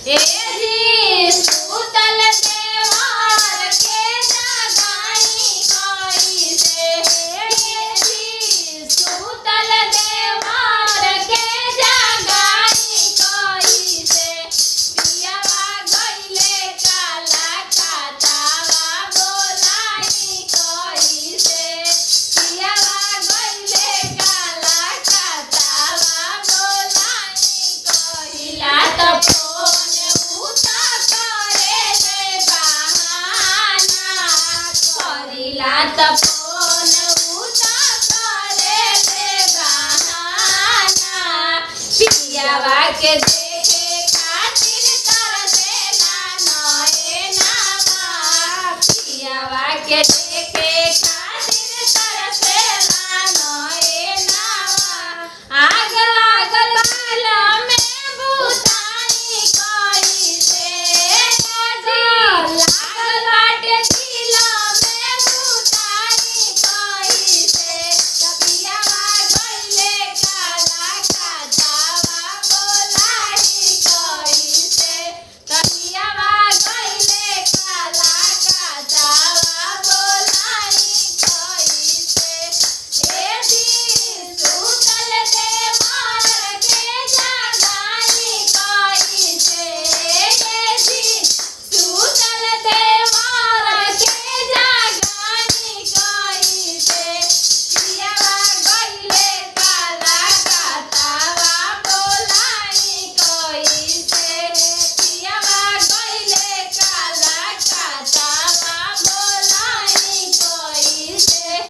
ए जी सुतल देवर के जगाई कैसे ए जी सुतल देवर के जगाई कैसे पियावा गइले काला कातावा बोलाई कैसे पियावा गइले काला कातावा बोलाई कहिला त फोन उठा करे ले बहाना करिला त